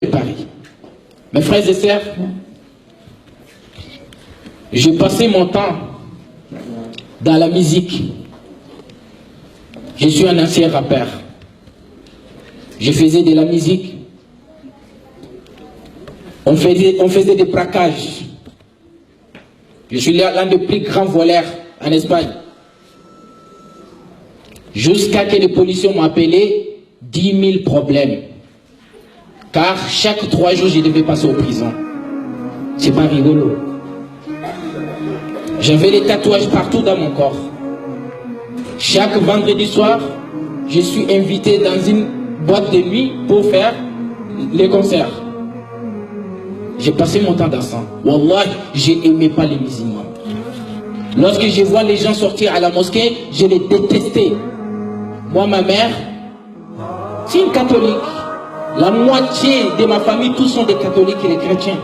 Paris. Mes frères et sœurs, je passais mon temps dans la musique. Je suis un ancien rappeur. Je faisais de la musique. On faisait des braquages. Je suis l'un des plus grands voleurs en Espagne. Jusqu'à que les policiers m'ont appelé 10 000 problèmes. Car chaque 3 jours, je devais passer en prison. C'est pas rigolo. J'avais des tatouages partout dans mon corps. Chaque vendredi soir, je suis invité dans une boîte de nuit pour faire les concerts. J'ai passé mon temps dans ça. Wallah, j'aimais pas les musulmans. Lorsque je vois les gens sortir à la mosquée, je les détestais. Moi, ma mère, c'est une catholique. La moitié de ma famille, tous sont des catholiques et des chrétiens.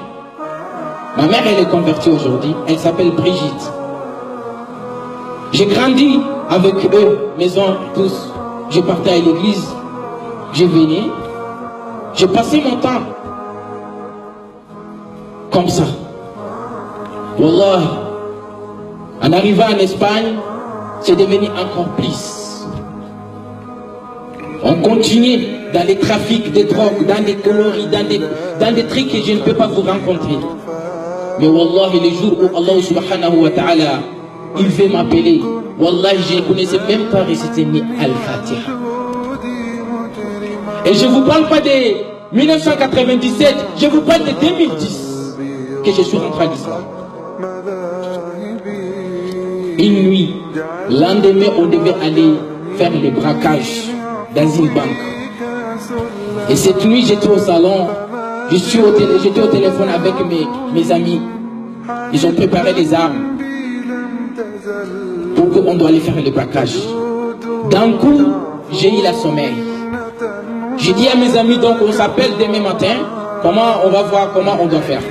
Ma mère, elle est convertie aujourd'hui. Elle s'appelle Brigitte. J'ai grandi avec eux, mes oncles, tous. Je partais à l'église. Je venais. J'ai passé mon temps comme ça. Wallah, en arrivant en Espagne, c'est devenu encore plus. On continue dans les trafics de drogue, dans des conneries, dans des trucs que je ne peux pas vous rencontrer. Mais Wallah, les jours où Allah subhanahu wa ta'ala, il veut m'appeler, Wallah, je ne connaissais même pas réciter ni Al-Fatiha. Et je ne vous parle pas de 1997, je vous parle de 2010 que je suis rentré à l'islam. Une nuit, lendemain, on devait aller faire les braquages dans une banque. Et cette nuit, j'étais au salon, j'étais au téléphone avec mes amis. Ils ont préparé des armes pour qu'on doit aller faire le braquage. D'un coup, j'ai eu la sommeil. J'ai dit à mes amis, donc on s'appelle demain matin, on va voir comment on doit faire.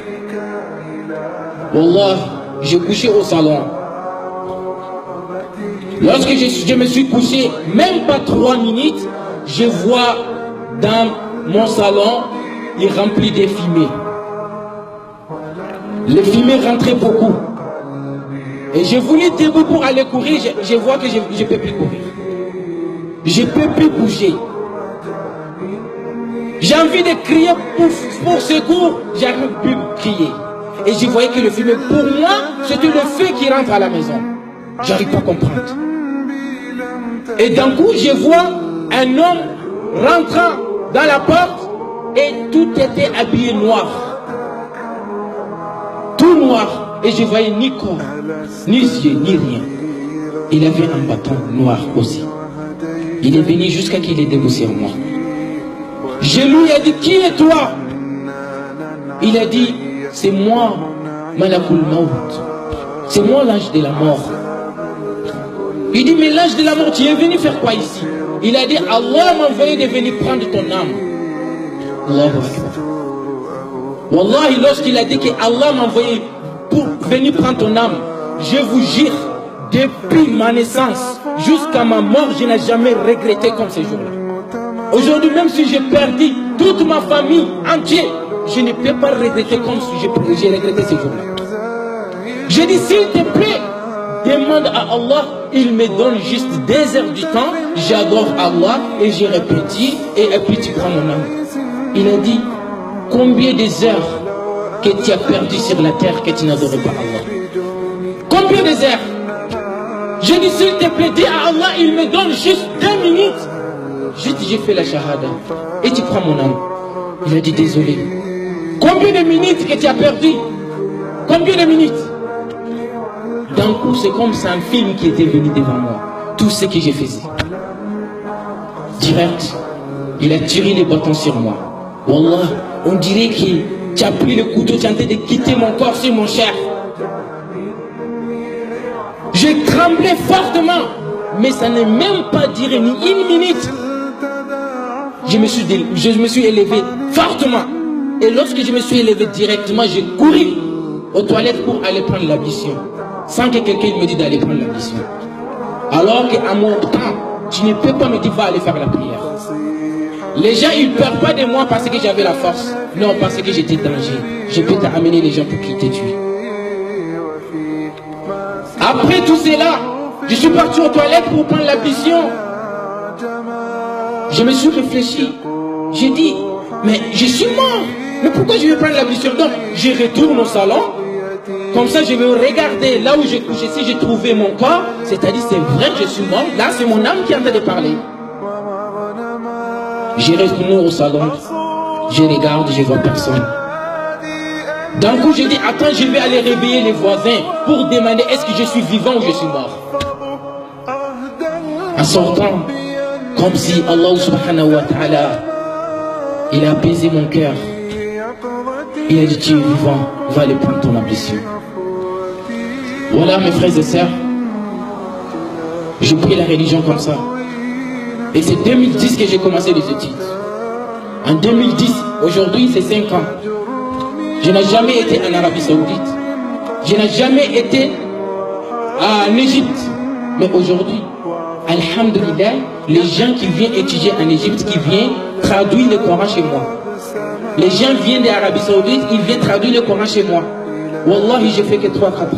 Wallah, j'ai couché au salon. Lorsque je me suis couché, même pas 3 minutes, je vois dans mon salon, il est rempli de fumée. Les fumées rentraient beaucoup. Et je voulais debout pour aller courir, je vois que je ne peux plus courir. Je ne peux plus bouger. J'ai envie de crier pour secours, j'arrive plus à crier. Et je voyais que le fumée, pour moi, c'était le feu qui rentre à la maison. J'arrive pas à comprendre. Et d'un coup, je vois un homme rentrant dans la porte et tout était habillé noir. Tout noir. Et je voyais ni corps, ni yeux, ni rien. Il avait un bâton noir aussi. Il est venu jusqu'à qu'il ait dégoûté en moi. Je lui ai dit, qui es toi? Il a dit, c'est moi, Malakul Maut. C'est moi l'ange de la mort. Il dit, mais l'ange de la mort, tu es venu faire quoi ici? Il a dit, Allah m'a envoyé de venir prendre ton âme. Allahu Akbar. Wallahi, lorsqu'il a dit que Allah m'a envoyé pour venir prendre ton âme, je vous jure, depuis ma naissance jusqu'à ma mort, je n'ai jamais regretté comme ce jour-là. Aujourd'hui, même si j'ai perdu toute ma famille entière, je ne peux pas regretter comme si j'ai regretté ce jour-là. J'ai dit, s'il te plaît, demande à Allah, il me donne juste 2 heures du temps, j'adore Allah et je répète, et puis tu prends mon âme. Il a dit, combien des heures que tu as perdu sur la terre que tu n'adorais pas Allah? Combien des heures? J'ai dit, s'il te plaît, dis à Allah, il me donne juste 2 minutes. J'ai fait la shahada et tu prends mon âme. Il a dit, désolé. Combien de minutes que tu as perdu? Combien de minutes? D'un coup, c'est comme c'est un film qui était venu devant moi. Tout ce que j'ai fait. Direct, il a tiré les bâtons sur moi. Wallah, on dirait que tu as pris le couteau, tu es en train de quitter mon corps sur mon chair. J'ai tremblé fortement, mais ça n'est même pas duré ni 1 minute. Je me suis élevé fortement. Et lorsque je me suis élevé directement, j'ai couru aux toilettes pour aller prendre l'ablution. Sans que quelqu'un me dise d'aller prendre l'ablution. Alors qu'à mon temps, tu ne peux pas me dire va aller faire la prière. Les gens, ils ne pleurent pas de moi parce que j'avais la force. Non, parce que j'étais danger. Je peux t'amener les gens pour qu'ils te tuent. Après tout cela, je suis parti aux toilettes pour prendre l'ablution. Je me suis réfléchi. J'ai dit, mais je suis mort. Mais pourquoi je vais prendre l'ablution? Donc, je retourne au salon. Comme ça, je vais regarder là où j'ai couché. Si j'ai trouvé mon corps, c'est-à-dire c'est vrai que je suis mort. Là, c'est mon âme qui est en train de parler. Je retourne au salon. Je regarde, je ne vois personne. D'un coup, j'ai dit, attends, je vais aller réveiller les voisins pour demander est-ce que je suis vivant ou je suis mort. En sortant, comme si Allah subhanahu wa ta'ala, il a apaisé mon cœur. Il a dit, tu es vivant, va aller prendre ton ablution. Voilà mes frères et sœurs, j'ai pris la religion comme ça. Et c'est 2010 que j'ai commencé les études. En 2010, aujourd'hui c'est 5 ans. Je n'ai jamais été en Arabie Saoudite. Je n'ai jamais été en Égypte. Mais aujourd'hui, alhamdulillah, les gens qui viennent étudier en Égypte, qui viennent traduire le Coran chez moi. Les gens viennent d'Arabie Saoudite, ils viennent traduire le Coran chez moi. Wallahi, j'ai fait que 3-4 ans.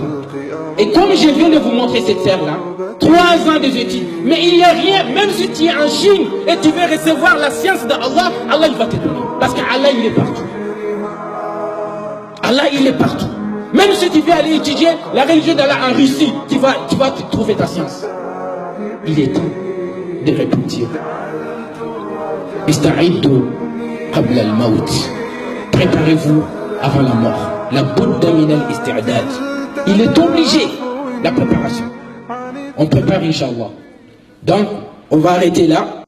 Et comme je viens de vous montrer cette terre-là, 3 ans des études, mais il n'y a rien, même si tu es en Chine et tu veux recevoir la science d'Allah, Allah il va te donner. Parce qu'Allah il est partout. Allah il est partout. Même si tu veux aller étudier la religion d'Allah en Russie, tu vas trouver ta science. Il est temps de repentir. Ista'iddu qabla al-maut. Préparez-vous avant la mort. La budda min al-isti'dad. Il est obligé, la préparation. On prépare, Inch'Allah. Donc, on va arrêter là.